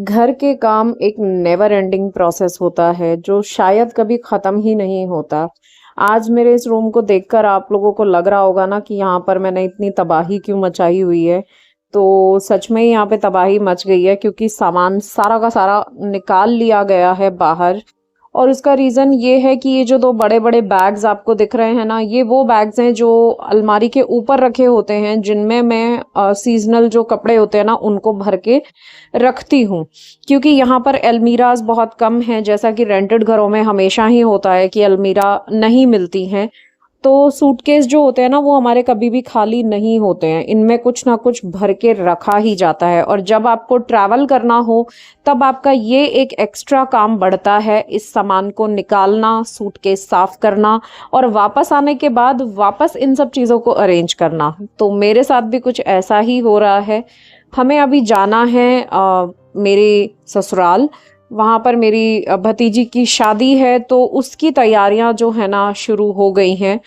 घर के काम एक नेवर एंडिंग प्रोसेस होता है जो शायद कभी ख़त्म ही नहीं होता। आज मेरे इस रूम को देखकर आप लोगों को लग रहा होगा ना कि यहाँ पर मैंने इतनी तबाही क्यों मचाई हुई है। तो सच में ही यहाँ पे तबाही मच गई है क्योंकि सामान सारा का सारा निकाल लिया गया है बाहर। और उसका रीज़न ये है कि ये जो 2 बड़े-बड़े बैग्स आपको दिख रहे हैं ना, ये वो बैग्स हैं जो अलमारी के ऊपर रखे होते हैं, जिनमें मैं सीज़नल जो कपड़े होते हैं ना, उनको भर के रखती हूँ। क्योंकि यहाँ पर अलमीराज़ बहुत कम हैं, जैसा कि रेंटेड घरों में हमेशा ही होता है कि अलमीरा नहीं मिलती हैं। तो सूटकेस जो होते हैं ना, वो हमारे कभी भी खाली नहीं होते हैं। इनमें कुछ ना कुछ भर के रखा ही जाता है और जब आपको ट्रैवल करना हो, तब आपका ये एक एक्स्ट्रा काम बढ़ता है, इस सामान को निकालना, सूटकेस साफ करना और वापस आने के बाद वापस इन सब चीज़ों को अरेंज करना। तो मेरे साथ भी कुछ ऐसा ही हो रहा है। हमें अभी जाना है मेरे ससुराल। वहाँ पर मेरी भतीजी की शादी है, तो उसकी तैयारियां जो है ना शुरू हो गई हैं।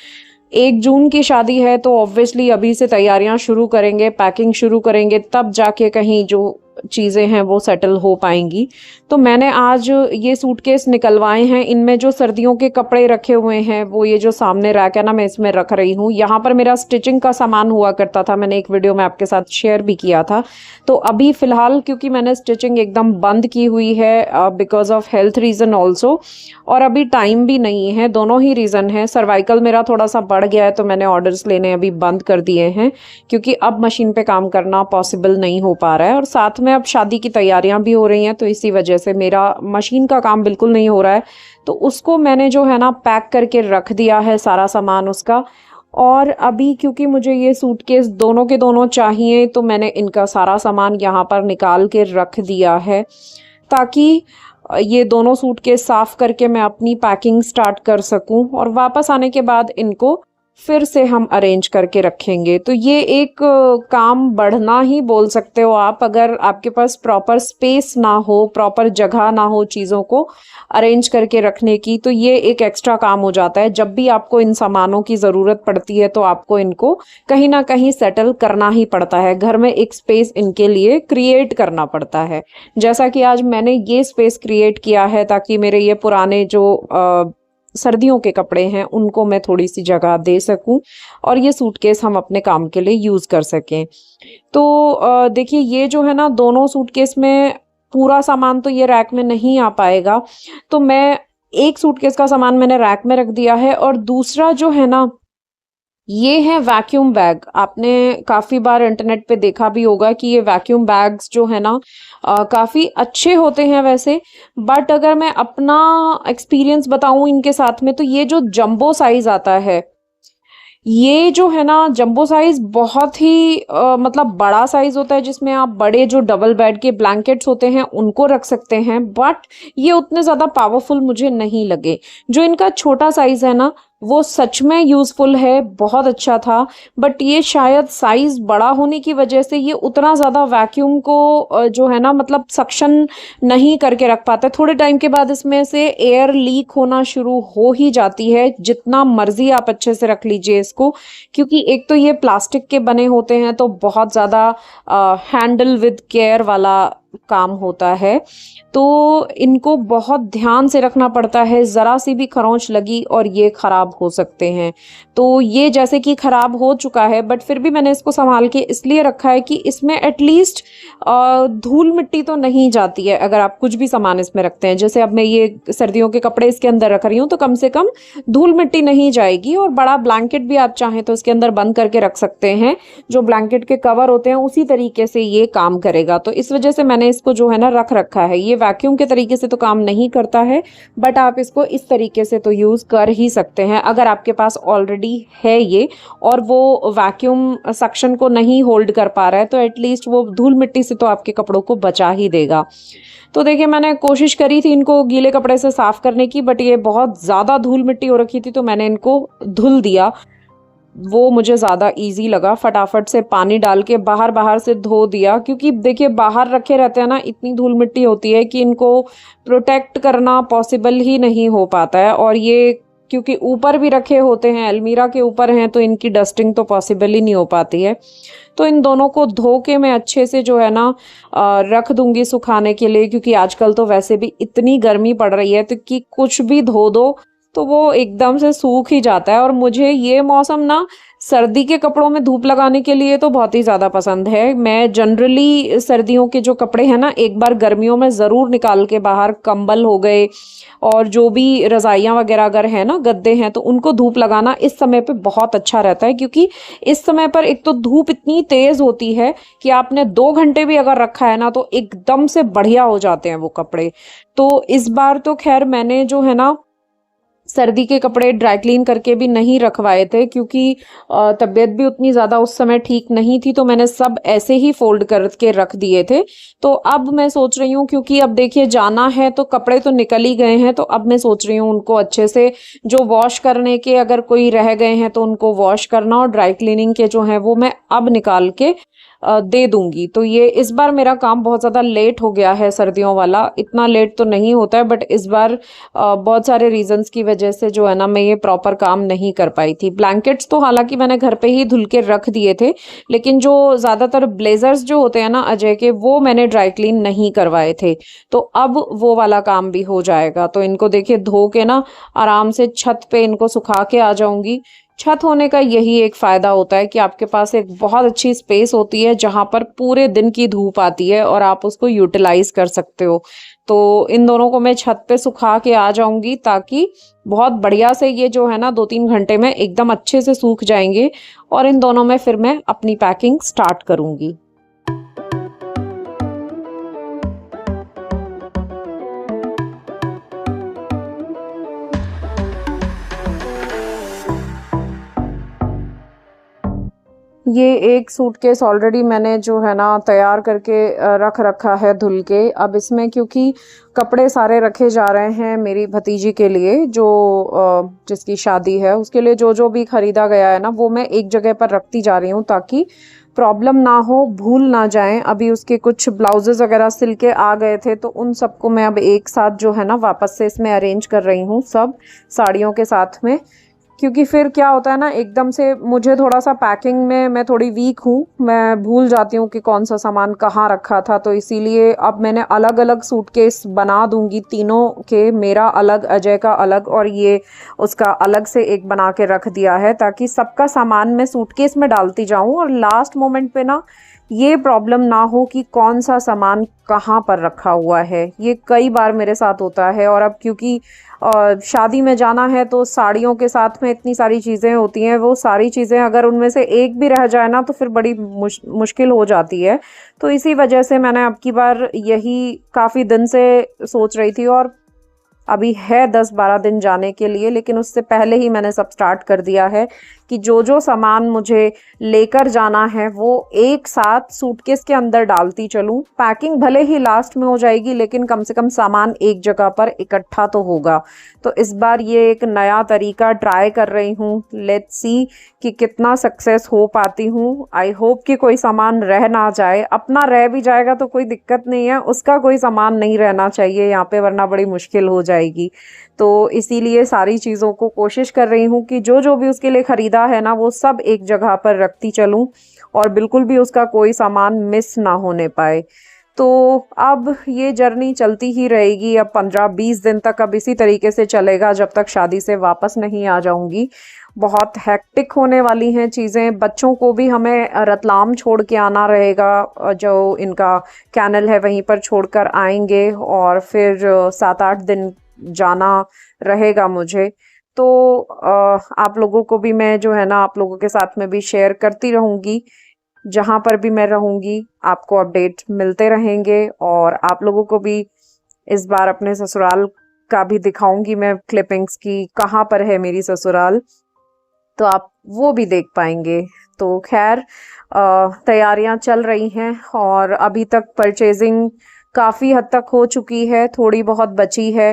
1 जून की शादी है, तो ऑब्वियसली अभी से तैयारियां शुरू करेंगे, पैकिंग शुरू करेंगे, तब जाके कहीं जो चीज़ें हैं वो सेटल हो पाएंगी। तो मैंने आज ये सूटकेस निकलवाए हैं। इनमें जो सर्दियों के कपड़े रखे हुए हैं, वो ये जो सामने रैक है ना, मैं इसमें रख रही हूँ। यहाँ पर मेरा स्टिचिंग का सामान हुआ करता था, मैंने एक वीडियो में आपके साथ शेयर भी किया था। तो अभी फ़िलहाल क्योंकि मैंने स्टिचिंग एकदम बंद की हुई है because of health reason also, और अभी टाइम भी नहीं है, दोनों ही रीज़न है। सर्वाइकल मेरा थोड़ा सा बढ़ गया है, तो मैंने ऑर्डर्स लेने अभी बंद कर दिए हैं क्योंकि अब मशीन पे काम करना पॉसिबल नहीं हो पा रहा है। और साथ में अब शादी की तैयारियां भी हो रही हैं, तो इसी वजह से मेरा मशीन का काम बिल्कुल नहीं हो रहा है। तो उसको मैंने जो है ना पैक करके रख दिया है, सारा सामान उसका। और अभी क्योंकि मुझे ये सूटकेस दोनों के दोनों चाहिए, तो मैंने इनका सारा सामान यहाँ पर निकाल के रख दिया है ताकि ये दोनों सूटकेस साफ करके मैं अपनी पैकिंग स्टार्ट कर सकूं और वापस आने के बाद इनको फिर से हम अरेंज करके रखेंगे। तो ये एक काम बढ़ना ही बोल सकते हो आप। अगर आपके पास प्रॉपर स्पेस ना हो, प्रॉपर जगह ना हो चीज़ों को अरेंज करके रखने की, तो ये एक एक्स्ट्रा काम हो जाता है। जब भी आपको इन सामानों की ज़रूरत पड़ती है, तो आपको इनको कहीं ना कहीं सेटल करना ही पड़ता है। घर में एक स्पेस इनके लिए क्रिएट करना पड़ता है। जैसा कि आज मैंने ये स्पेस क्रिएट किया है ताकि मेरे ये पुराने जो सर्दियों के कपड़े हैं उनको मैं थोड़ी सी जगह दे सकूं और ये सूटकेस हम अपने काम के लिए यूज़ कर सकें। तो देखिए, ये जो है ना, दोनों सूटकेस में पूरा सामान तो ये रैक में नहीं आ पाएगा। तो मैं एक सूटकेस का सामान मैंने रैक में रख दिया है और दूसरा जो है ना, ये है वैक्यूम बैग। आपने काफ़ी बार इंटरनेट पे देखा भी होगा कि ये वैक्यूम बैग्स जो है ना काफ़ी अच्छे होते हैं वैसे। बट अगर मैं अपना एक्सपीरियंस बताऊं इनके साथ में, तो ये जो जंबो साइज़ आता है, ये जो है ना जंबो साइज बहुत ही मतलब बड़ा साइज होता है, जिसमें आप बड़े जो डबल बेड के ब्लैंकेट्स होते हैं उनको रख सकते हैं। बट ये उतने ज़्यादा पावरफुल मुझे नहीं लगे। जो इनका छोटा साइज है ना, वो सच में यूज़फुल है, बहुत अच्छा था। बट ये शायद साइज बड़ा होने की वजह से ये उतना ज़्यादा वैक्यूम को जो है ना, मतलब सक्शन नहीं करके रख पाता। थोड़े टाइम के बाद इसमें से एयर लीक होना शुरू हो ही जाती है, जितना मर्जी आप अच्छे से रख लीजिए इसको। क्योंकि एक तो ये प्लास्टिक के बने होते हैं, तो बहुत ज़्यादा हैंडल विद केयर वाला काम होता है। तो इनको बहुत ध्यान से रखना पड़ता है, ज़रा सी भी खरोंच लगी और ये ख़राब हो सकते हैं। तो ये जैसे कि ख़राब हो चुका है, बट फिर भी मैंने इसको संभाल के इसलिए रखा है कि इसमें एटलीस्ट धूल मिट्टी तो नहीं जाती है अगर आप कुछ भी सामान इसमें रखते हैं। जैसे अब मैं ये सर्दियों के कपड़े इसके अंदर रख रही हूँ, तो कम से कम धूल मिट्टी नहीं जाएगी। और बड़ा ब्लैंकेट भी आप चाहें तो इसके अंदर बंद करके रख सकते हैं। जो ब्लैंकेट के कवर होते हैं उसी तरीके से ये काम करेगा। तो इस वजह से मैंने इसको जो है ना रख रखा है। ये वैक्यूम के तरीके से तो काम नहीं करता है, बट आप इसको इस तरीके से तो यूज़ कर ही सकते हैं अगर आपके पास ऑलरेडी है ये, और वो वैक्यूम सक्शन को नहीं होल्ड कर पा रहा है, तो एटलीस्ट वो धूल मिट्टी से तो आपके कपड़ों को बचा ही देगा। तो देखिए, मैंने कोशिश करी थी इनको गीले कपड़े से साफ करने की, बट ये बहुत ज़्यादा धूल मिट्टी हो रखी थी, तो मैंने इनको धुल दिया। वो मुझे ज़्यादा इजी लगा, फटाफट से पानी डाल के बाहर बाहर से धो दिया। क्योंकि देखिए, बाहर रखे रहते हैं ना, इतनी धूल मिट्टी होती है कि इनको प्रोटेक्ट करना पॉसिबल ही नहीं हो पाता है। और ये क्योंकि ऊपर भी रखे होते हैं, अलमीरा के ऊपर हैं, तो इनकी डस्टिंग तो पॉसिबल ही नहीं हो पाती है। तो इन दोनों को धो के मैं अच्छे से जो है ना रख दूंगी सुखाने के लिए, क्योंकि आजकल तो वैसे भी इतनी गर्मी पड़ रही है तो कि कुछ भी धो दो तो वो एकदम से सूख ही जाता है। और मुझे ये मौसम ना सर्दी के कपड़ों में धूप लगाने के लिए तो बहुत ही ज़्यादा पसंद है। मैं जनरली सर्दियों के जो कपड़े हैं ना एक बार गर्मियों में ज़रूर निकाल के बाहर, कंबल हो गए और जो भी रज़ाइयाँ वगैरह अगर है ना, गद्दे हैं, तो उनको धूप लगाना इस समय पे बहुत अच्छा रहता है। क्योंकि इस समय पर एक तो धूप इतनी तेज़ होती है कि आपने 2 घंटे भी अगर रखा है ना तो एकदम से बढ़िया हो जाते हैं वो कपड़े। तो इस बार तो खैर मैंने जो है ना सर्दी के कपड़े ड्राई क्लीन करके भी नहीं रखवाए थे, क्योंकि तबीयत भी उतनी ज़्यादा उस समय ठीक नहीं थी, तो मैंने सब ऐसे ही फोल्ड करके रख दिए थे। तो अब मैं सोच रही हूँ, क्योंकि अब देखिए जाना है तो कपड़े तो निकल ही गए हैं, तो अब मैं सोच रही हूँ उनको अच्छे से जो वॉश करने के अगर कोई रह गए हैं तो उनको वॉश करना, और ड्राई क्लीनिंग के जो हैं वो मैं अब निकाल के दे दूंगी। तो ये इस बार मेरा काम बहुत ज़्यादा लेट हो गया है, सर्दियों वाला इतना लेट तो नहीं होता है, बट इस बार बहुत सारे रीजंस की वजह से जो है ना मैं ये प्रॉपर काम नहीं कर पाई थी। ब्लैंकेट्स तो हालांकि मैंने घर पे ही धुल के रख दिए थे, लेकिन जो ज़्यादातर ब्लेजर्स जो होते हैं ना अजय के, वो मैंने ड्राई क्लीन नहीं करवाए थे। तो अब वो वाला काम भी हो जाएगा। तो इनको देखिए धो के ना आराम से छत पे इनको सुखा के आ जाऊंगी। छत होने का यही एक फायदा होता है कि आपके पास एक बहुत अच्छी स्पेस होती है जहां पर पूरे दिन की धूप आती है और आप उसको यूटिलाइज कर सकते हो। तो इन दोनों को मैं छत पे सुखा के आ जाऊंगी, ताकि बहुत बढ़िया से ये जो है ना 2-3 घंटे में एकदम अच्छे से सूख जाएंगे, और इन दोनों में फिर मैं अपनी पैकिंग स्टार्ट करूंगी। ये एक सूटकेस ऑलरेडी मैंने जो है ना तैयार करके रख रखा है धुल के। अब इसमें क्योंकि कपड़े सारे रखे जा रहे हैं मेरी भतीजी के लिए, जो जिसकी शादी है, उसके लिए जो जो भी खरीदा गया है ना वो मैं एक जगह पर रखती जा रही हूँ, ताकि प्रॉब्लम ना हो, भूल ना जाएं। अभी उसके कुछ ब्लाउजेस वगैरह सिल के आ गए थे, तो उन सबको मैं अब एक साथ जो है ना वापस से इसमें अरेंज कर रही हूँ, सब साड़ियों के साथ में। क्योंकि फिर क्या होता है ना, एकदम से मुझे थोड़ा सा पैकिंग में मैं थोड़ी वीक हूँ, मैं भूल जाती हूँ कि कौन सा सामान कहाँ रखा था। तो इसीलिए अब मैंने अलग अलग सूटकेस बना दूंगी तीनों के, मेरा अलग, अजय का अलग, और ये उसका अलग से एक बना के रख दिया है, ताकि सबका सामान मैं सूटकेस में डालती जाऊं और लास्ट मोमेंट पे ना ये प्रॉब्लम ना हो कि कौन सा सामान कहाँ पर रखा हुआ है। ये कई बार मेरे साथ होता है। और अब क्योंकि शादी में जाना है तो साड़ियों के साथ में इतनी सारी चीज़ें होती हैं, वो सारी चीज़ें अगर उनमें से एक भी रह जाए ना तो फिर बड़ी मुश्किल हो जाती है। तो इसी वजह से मैंने अब की बार यही काफ़ी दिन से सोच रही थी, और अभी है 10-12 दिन जाने के लिए, लेकिन उससे पहले ही मैंने सब स्टार्ट कर दिया है कि जो जो सामान मुझे लेकर जाना है वो एक साथ सूटकेस के अंदर डालती चलूं। पैकिंग भले ही लास्ट में हो जाएगी, लेकिन कम से कम सामान एक जगह पर इकट्ठा तो होगा। तो इस बार ये एक नया तरीका ट्राई कर रही हूँ। लेट्स सी कि कितना सक्सेस हो पाती हूँ। आई होप कि कोई सामान रह ना जाए। अपना रह भी जाएगा तो कोई दिक्कत नहीं है, उसका कोई सामान नहीं रहना चाहिए यहाँ पे, वरना बड़ी मुश्किल हो जाएगी। तो इसीलिए सारी चीज़ों को कोशिश कर रही हूँ कि जो जो भी उसके लिए ख़रीदा है ना वो सब एक जगह पर रखती चलूँ, और बिल्कुल भी उसका कोई सामान मिस ना होने पाए। तो अब ये जर्नी चलती ही रहेगी। अब 15-20 दिन तक अब इसी तरीके से चलेगा, जब तक शादी से वापस नहीं आ जाऊंगी। बहुत हेक्टिक होने वाली हैं चीज़ें। बच्चों को भी हमें रतलाम छोड़ के आना रहेगा, जो इनका कैनल है वहीं पर छोड़कर आएंगे, और फिर 7-8 दिन जाना रहेगा मुझे। तो आप लोगों को भी मैं जो है ना आप लोगों के साथ में भी शेयर करती रहूँगी, जहाँ पर भी मैं रहूँगी आपको अपडेट मिलते रहेंगे। और आप लोगों को भी इस बार अपने ससुराल का भी दिखाऊंगी मैं क्लिपिंग्स की, कहाँ पर है मेरी ससुराल, तो आप वो भी देख पाएंगे। तो खैर तैयारियां चल रही हैं, और अभी तक परचेजिंग काफ़ी हद तक हो चुकी है, थोड़ी बहुत बची है,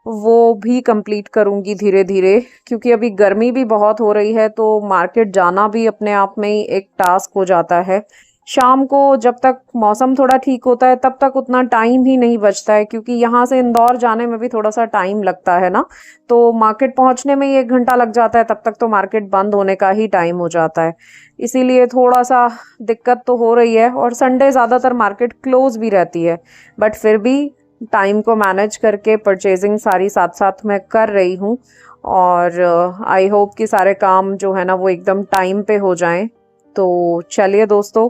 वो भी कंप्लीट करूंगी धीरे धीरे। क्योंकि अभी गर्मी भी बहुत हो रही है, तो मार्केट जाना भी अपने आप में ही एक टास्क हो जाता है। शाम को जब तक मौसम थोड़ा ठीक होता है तब तक उतना टाइम ही नहीं बचता है, क्योंकि यहाँ से इंदौर जाने में भी थोड़ा सा टाइम लगता है ना, तो मार्केट पहुँचने में ही 1 घंटा लग जाता है, तब तक तो मार्केट बंद होने का ही टाइम हो जाता है। इसीलिए थोड़ा सा दिक्कत तो हो रही है, और संडे ज़्यादातर मार्केट क्लोज भी रहती है, बट फिर भी टाइम को मैनेज करके परचेजिंग सारी साथ साथ मैं कर रही हूँ। और आई होप कि सारे काम जो है ना वो एकदम टाइम पे हो जाएं। तो चलिए दोस्तों,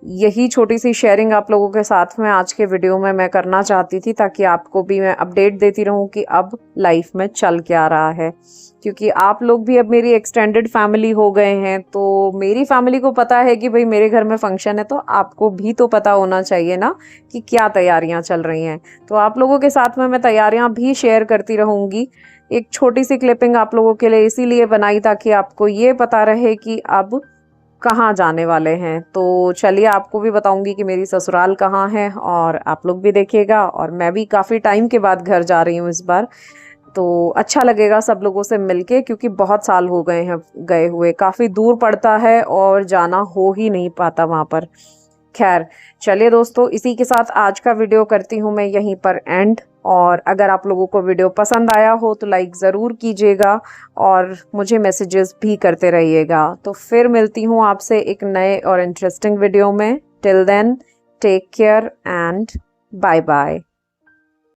यही छोटी सी शेयरिंग आप लोगों के साथ में आज के वीडियो में मैं करना चाहती थी, ताकि आपको भी मैं अपडेट देती रहूं कि अब लाइफ में चल क्या रहा है। क्योंकि आप लोग भी अब मेरी एक्सटेंडेड फैमिली हो गए हैं, तो मेरी फैमिली को पता है कि भाई मेरे घर में फंक्शन है, तो आपको भी तो पता होना चाहिए ना कि क्या तैयारियां चल रही हैं। तो आप लोगों के साथ में मैं तैयारियां भी शेयर करती रहूंगी। एक छोटी सी क्लिपिंग आप लोगों के लिए इसीलिए बनाई ताकि आपको ये पता रहे कि अब कहाँ जाने वाले हैं। तो चलिए आपको भी बताऊंगी कि मेरी ससुराल कहाँ है, और आप लोग भी देखिएगा। और मैं भी काफ़ी टाइम के बाद घर जा रही हूँ इस बार, तो अच्छा लगेगा सब लोगों से मिलके, क्योंकि बहुत साल हो गए हैं गए हुए, काफ़ी दूर पड़ता है और जाना हो ही नहीं पाता वहाँ पर। खैर चलिए दोस्तों, इसी के साथ आज का वीडियो करती हूँ मैं यहीं पर एंड। और अगर आप लोगों को वीडियो पसंद आया हो तो लाइक ज़रूर कीजिएगा, और मुझे मैसेजेस भी करते रहिएगा। तो फिर मिलती हूँ आपसे एक नए और इंटरेस्टिंग वीडियो में। Till then, take care and bye bye.